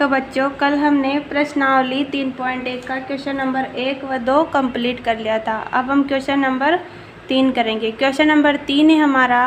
तो बच्चों कल हमने प्रश्नावली 3.1 का क्वेश्चन नंबर 1 व 2 कंप्लीट कर लिया था। अब हम क्वेश्चन नंबर 3 करेंगे। क्वेश्चन नंबर 3 है हमारा,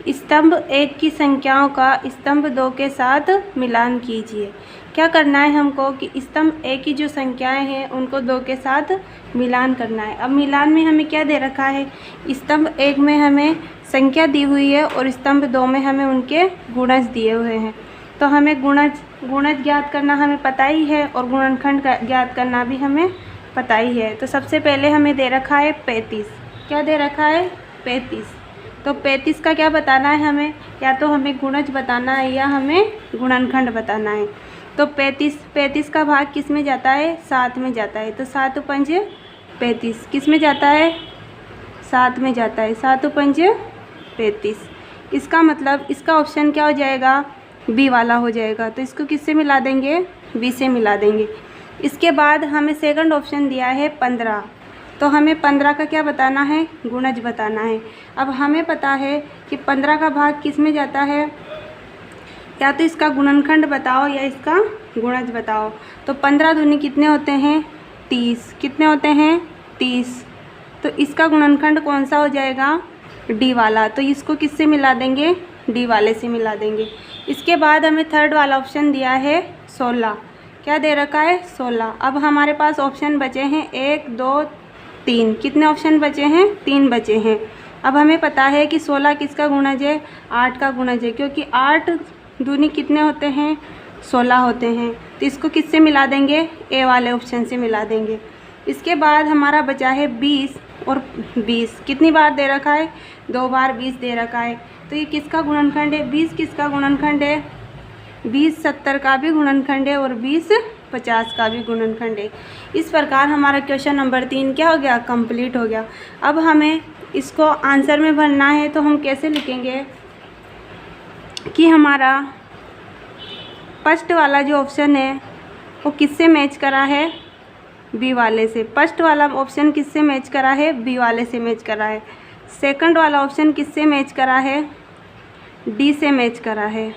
स्तंभ 1 की संख्याओं का स्तंभ 2 के साथ मिलान कीजिए। क्या करना है हमको कि स्तंभ 1 की जो संख्याएं हैं उनको 2 के साथ मिलान करना है। अब मिलान में हमें क्या दे रखा है, स्तंभ 1 में हमें संख्या दी हुई है और स्तंभ 2 में हमें उनके गुणज दिए हुए हैं। तो हमें गुणज ज्ञात करना हमें पता ही है और गुणनखंड ज्ञात करना भी हमें पता ही है। तो सबसे पहले हमें दे रखा है 35। क्या दे रखा है? 35। तो 35 का क्या बताना है हमें, या तो हमें गुणज बताना है या हमें गुणनखंड बताना है। तो 35 का भाग किस में जाता है? 7 में जाता है। तो 7 पंज 35 किस में जाता है? 7 में जाता है। 7 पंज 35। इसका मतलब इसका ऑप्शन क्या हो जाएगा? बी वाला हो जाएगा। तो इसको किससे मिला देंगे? बी से मिला देंगे। इसके बाद हमें सेकंड ऑप्शन दिया है 15। तो हमें 15 का क्या बताना है? गुणज बताना है। अब हमें पता है कि 15 का भाग किस में जाता है, या तो इसका गुणनखंड बताओ या इसका गुणज बताओ। तो 15 दूनी कितने होते हैं? 30। कितने होते हैं? 30। तो इसका गुणनखंड कौन सा हो जाएगा? डी वाला। तो इसको किससे मिला देंगे? डी वाले से मिला देंगे। इसके बाद हमें थर्ड वाला ऑप्शन दिया है 16। क्या दे रखा है? 16। अब हमारे पास ऑप्शन बचे हैं 1 2 3। कितने ऑप्शन बचे हैं? 3 बचे हैं। अब हमें पता है कि 16 किसका गुणज है? 8 का गुणज है, क्योंकि 8 दूनी कितने होते हैं? 16 होते हैं। तो इसको किससे मिला देंगे? ए वाले ऑप्शन से मिला देंगे। इसके बाद हमारा बचा है 20 और 20। कितनी बार दे रखा है? 2 बार 20 दे रखा है। तो ये किसका गुणनखंड है? 20 किसका गुणनखंड है? 20 70 का भी गुणनखंड है और 20 50 का भी गुणनखंड है। इस प्रकार हमारा क्वेश्चन नंबर 3 क्या हो गया? कंप्लीट हो गया। अब हमें इसको आंसर में भरना है। तो हम कैसे लिखेंगे कि हमारा फर्स्ट वाला जो ऑप्शन है वो किससे मैच करा है? बी वाले से। फर्स्ट वाला ऑप्शन किससे मैच करा है? बी वाले से मैच करा है। सेकंड वाला ऑप्शन किससे मैच करा है? डी से मैच करा है।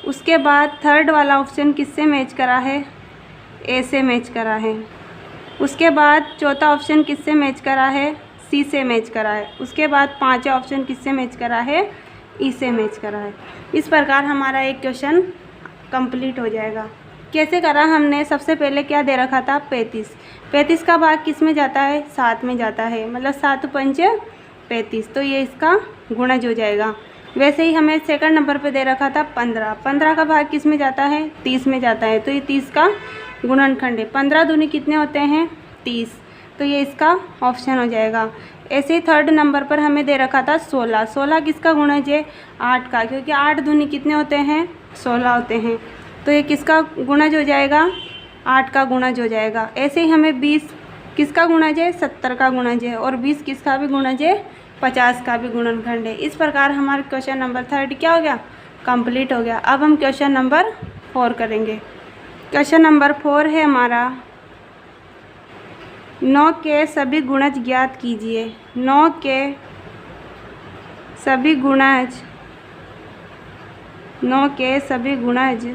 उसके बाद थर्ड वाला ऑप्शन किससे मैच करा है? ए से मैच करा है। उसके बाद चौथा ऑप्शन किससे मैच करा है? सी से मैच करा है। उसके बाद पांचवा ऑप्शन किससे मैच करा है? ई से मैच करा है। इस प्रकार हमारा एक क्वेश्चन कंप्लीट हो जाएगा। कैसे करा हमने? सबसे पहले क्या दे रखा था? 35। 35 का भाग किस में जाता है? 7 में जाता है, मतलब 7 पंच 35। तो ये इसका गुणज हो जाएगा। वैसे ही हमें सेकंड नंबर पे दे रखा था 15। 15 का भाग किस में जाता है? 30 में जाता है। तो ये 30 का गुणनखंड है। 15 दूनी कितने होते हैं? 30। तो ये इसका ऑप्शन हो जाएगा। ऐसे ही थर्ड नंबर पर हमें दे रखा था 16। 16 किसका गुणज है? 8 का, क्योंकि 8 दूनी कितने होते हैं? 16 होते हैं। तो ये किसका गुणज हो जाएगा? 8 का गुणज हो जाएगा। ऐसे ही हमें 20 किसका गुणज है? 70 का गुणज है। और 20 किसका भी गुणज है? 50 का भी गुणनखंड है। इस प्रकार हमारा क्वेश्चन नंबर 3 क्या हो गया? कंप्लीट हो गया। अब हम क्वेश्चन नंबर 4 करेंगे। क्वेश्चन नंबर 4 है हमारा, 9 के सभी गुणज ज्ञात कीजिए। 9 के सभी गुणज, 9 के सभी गुणज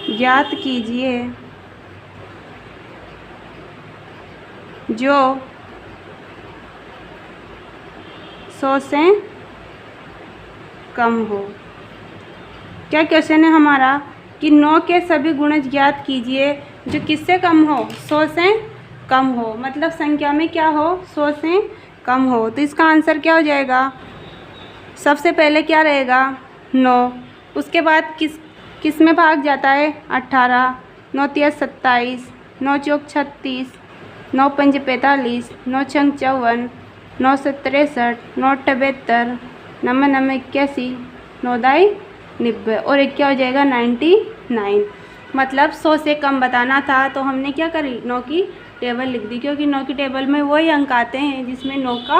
ज्ञात कीजिए जो 100 से कम हो। क्या क्वेश्चन है हमारा कि 9 के सभी गुणज ज्ञात कीजिए जो किससे कम हो? 100 से कम हो, मतलब संख्या में क्या हो? 100 से कम हो। तो इसका आंसर क्या हो जाएगा? सबसे पहले क्या रहेगा? 9। उसके बाद किस में भाग जाता है? 18। 9 तिया 27, 9 चौक 36, 9 पंज 45, 9 छंग 54, 9 से 63, 9 78, 9 9 81, 9 दाई 90 और एक क्या हो जाएगा? 99। मतलब 100 से कम बताना था तो हमने क्या करी? 9 की टेबल लिख दी, क्योंकि 9 की टेबल में वही अंक आते हैं जिसमें 9 का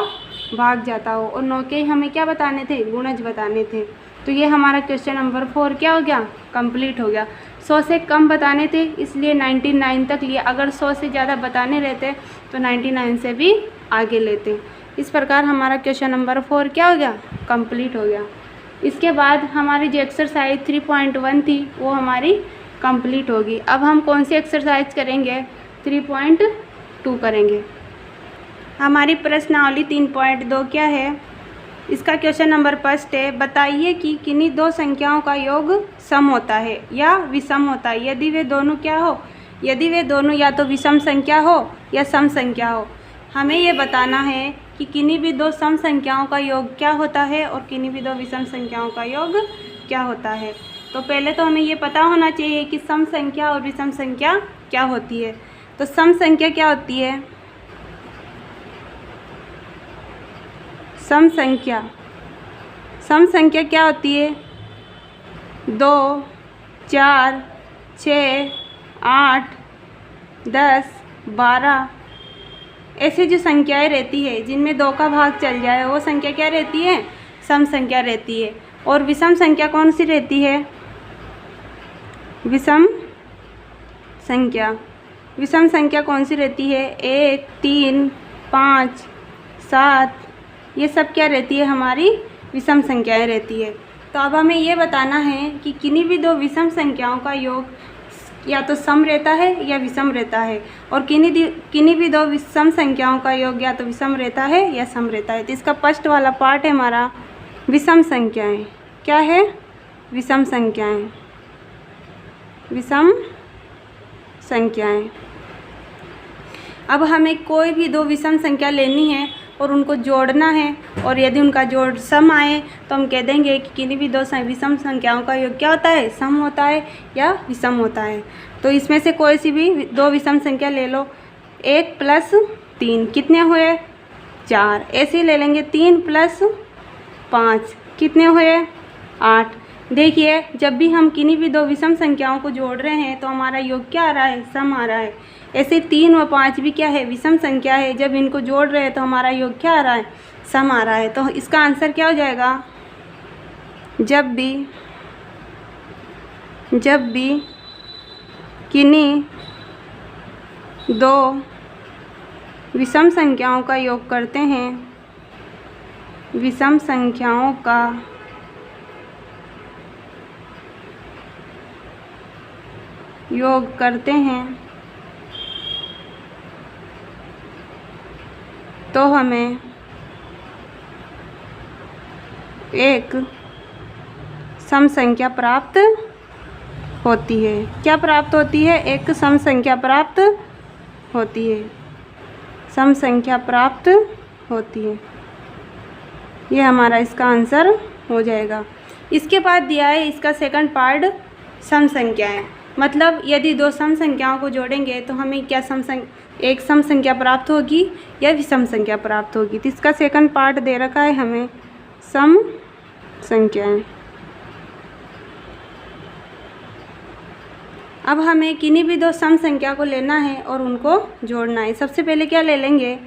भाग जाता हो, और 9 के हमें क्या बताने थे? गुणज बताने थे। तो ये हमारा क्वेश्चन नंबर 4 क्या हो गया? कंप्लीट हो गया। 100 से कम बताने थे इसलिए 99 तक लिए। अगर 100 से ज़्यादा बताने रहते तो 99 से भी आगे लेते। इस प्रकार हमारा क्वेश्चन नंबर 4 क्या हो गया? कंप्लीट हो गया। इसके बाद हमारी जो एक्सरसाइज 3.1 थी वो हमारी कंप्लीट होगी। अब हम कौन सी एक्सरसाइज करेंगे? 3.2 करेंगे। हमारी प्रश्नावली 3.2 क्या है? इसका क्वेश्चन नंबर फर्स्ट है, बताइए कि किन्हीं दो संख्याओं का योग सम होता है या विषम होता है यदि वे दोनों क्या हो? यदि वे दोनों या तो विषम संख्या हो या सम संख्या हो। हमें ये बताना है कि किन्हीं भी दो सम संख्याओं का योग क्या होता है और किन्हीं भी दो विषम संख्याओं का योग क्या होता है। तो पहले तो हमें ये पता होना चाहिए कि सम संख्या और विषम संख्या क्या होती है। तो सम संख्या क्या होती है? सम संख्या क्या होती है? 2, 4, 6, 8, 10, 12 ऐसे जो संख्याएं रहती है जिनमें 2 का भाग चल जाए वो संख्या क्या रहती है? सम संख्या रहती है। और विषम संख्या कौन सी रहती है? विषम संख्या कौन सी रहती है? 1, 3, 5, 7 ये सब क्या रहती है? हमारी विषम संख्याएं रहती है। तो अब हमें ये बताना है कि किन्हीं भी दो विषम संख्याओं का योग या तो सम रहता है या विषम रहता है और किन्हीं भी दो विषम संख्याओं का योग या तो विषम रहता है या सम रहता है। तो इसका फर्स्ट वाला पार्ट है हमारा विषम संख्याएं। क्या है? विषम संख्याएं। अब हमें कोई भी दो विषम संख्या लेनी है और उनको जोड़ना है और यदि उनका जोड़ सम आए तो हम कह देंगे कि किन्हीं भी दो विषम संख्याओं का योग क्या होता है? सम होता है या विषम होता है। तो इसमें से कोई सी भी दो विषम संख्या ले लो। 1 + 3 कितने हुए? 4। ऐसे ही ले लेंगे 3 + 5 कितने हुए? 8। देखिए जब भी हम किन्हीं भी दो विषम संख्याओं को जोड़ रहे हैं तो हमारा योग क्या आ रहा है? सम आ रहा है। ऐसे 3 व 5 भी क्या है? विषम संख्या है। जब इनको जोड़ रहे हैं तो हमारा योग क्या आ रहा है? सम आ रहा है। तो इसका आंसर क्या हो जाएगा? जब भी किन्हीं दो विषम संख्याओं का योग करते हैं, विषम संख्याओं का योग करते हैं तो हमें एक सम संख्या प्राप्त होती है। क्या प्राप्त होती है? एक सम संख्या प्राप्त होती है। सम संख्या प्राप्त होती है। ये हमारा इसका आंसर हो जाएगा। इसके बाद दिया है इसका सेकंड पार्ट सम संख्याएं। मतलब यदि दो सम संख्याओं को जोड़ेंगे तो हमें क्या एक सम संख्या प्राप्त होगी या विषम संख्या प्राप्त होगी। तो इसका सेकंड पार्ट दे रखा है हमें सम संख्याएं। अब हमें किन्हीं भी दो सम संख्या को लेना है और उनको जोड़ना है। सबसे पहले क्या ले लेंगे?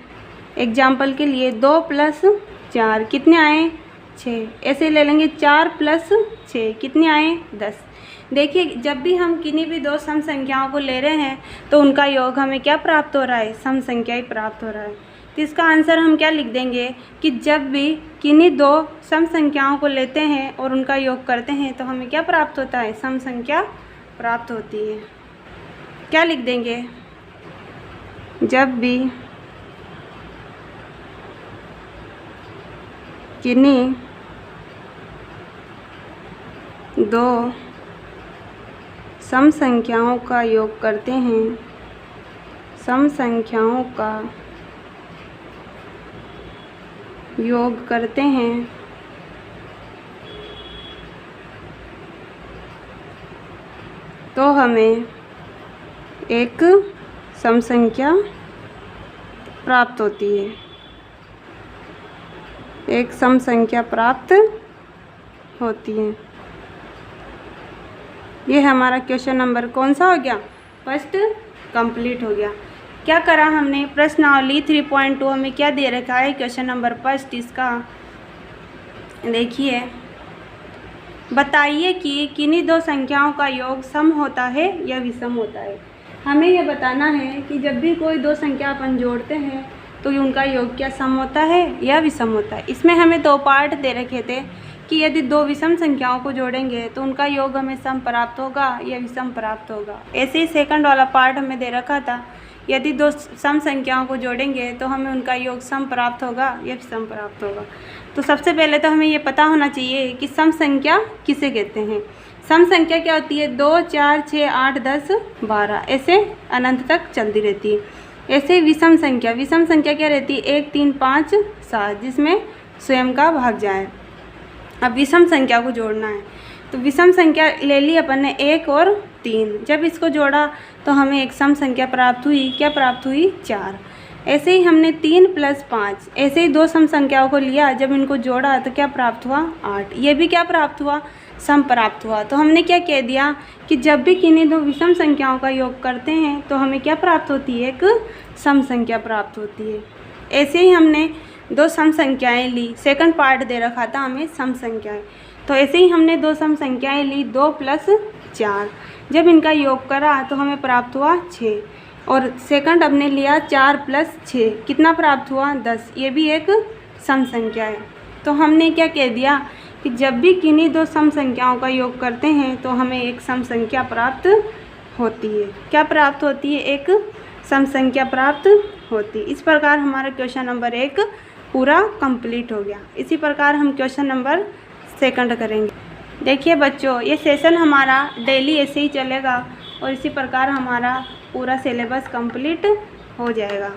एग्जाम्पल के लिए 2 + 4 कितने आए? 6। ऐसे ले लेंगे 4 + 6 कितने आए? 10। देखिए जब भी हम किन्हीं भी दो सम संख्याओं को ले रहे हैं तो उनका योग हमें क्या प्राप्त हो रहा है? सम संख्या ही प्राप्त हो रहा है। तो इसका आंसर हम क्या लिख देंगे कि जब भी किन्हीं दो सम संख्याओं को लेते हैं और उनका योग करते हैं तो हमें क्या प्राप्त होता है? सम संख्या प्राप्त होती है। क्या लिख देंगे? जब भी किन्हीं दो सम संख्याओं का योग करते हैं, सम संख्याओं का योग करते हैं तो हमें एक सम संख्या प्राप्त होती है। एक सम संख्या प्राप्त होती है। ये हमारा क्वेश्चन नंबर कौन सा हो गया? फर्स्ट कंप्लीट हो गया। क्या करा हमने? प्रश्नावली 3.2 हमें क्या दे रखा है? क्वेश्चन नंबर फर्स्ट इसका देखिए, बताइए कि किन्हीं दो संख्याओं का योग सम होता है या विषम होता है। हमें यह बताना है कि जब भी कोई दो संख्या अपन जोड़ते हैं तो उनका योग क्या सम होता है या विषम होता है। इसमें हमें दो पार्ट दे रखे थे कि यदि दो विषम संख्याओं को जोड़ेंगे तो उनका योग हमें सम प्राप्त होगा या विषम प्राप्त होगा। ऐसे ही सेकंड वाला पार्ट हमें दे रखा था, यदि दो सम संख्याओं को जोड़ेंगे तो हमें उनका योग सम प्राप्त होगा या विषम प्राप्त होगा। तो सबसे पहले तो हमें ये पता होना चाहिए कि सम संख्या किसे कहते हैं। सम संख्या क्या होती है? 2, 4, 6, 8, 10, 12 ऐसे अनंत तक चलती रहती है। ऐसे विषम संख्या क्या रहती है? 1, 3, 5, 7 जिसमें स्वयं का भाग जाए। अब विषम संख्या को जोड़ना है, तो विषम संख्या ले ली अपन ने 1 और 3। जब इसको जोड़ा तो हमें एक सम संख्या प्राप्त हुई। क्या प्राप्त हुई? 4। ऐसे ही हमने 3 + 5 ऐसे ही दो सम संख्याओं को लिया, जब इनको जोड़ा तो क्या प्राप्त हुआ? 8। ये भी क्या प्राप्त हुआ? सम प्राप्त हुआ। तो हमने क्या कह दिया कि जब भी किन्हीं दो विषम संख्याओं का योग करते हैं तो हमें क्या प्राप्त होती है? एक सम संख्या प्राप्त होती है। ऐसे ही हमने दो सम संख्याएं ली, सेकंड पार्ट दे रखा था हमें सम संख्याएं। तो ऐसे ही हमने दो सम संख्याएं ली 2 + 4। जब इनका योग करा तो हमें प्राप्त हुआ 6। और सेकंड हमने लिया 4 + 6, कितना प्राप्त हुआ? 10। ये भी एक सम संख्या है। तो हमने क्या कह दिया कि जब भी किन्हीं दो सम संख्याओं का योग करते हैं तो हमें एक सम संख्या प्राप्त होती है। क्या प्राप्त होती है? एक सम संख्या प्राप्त होती है। इस प्रकार हमारा क्वेश्चन नंबर 1 पूरा कंप्लीट हो गया। इसी प्रकार हम क्वेश्चन नंबर 2 करेंगे। देखिए बच्चों, ये सेशन हमारा डेली ऐसे ही चलेगा और इसी प्रकार हमारा पूरा सिलेबस कंप्लीट हो जाएगा।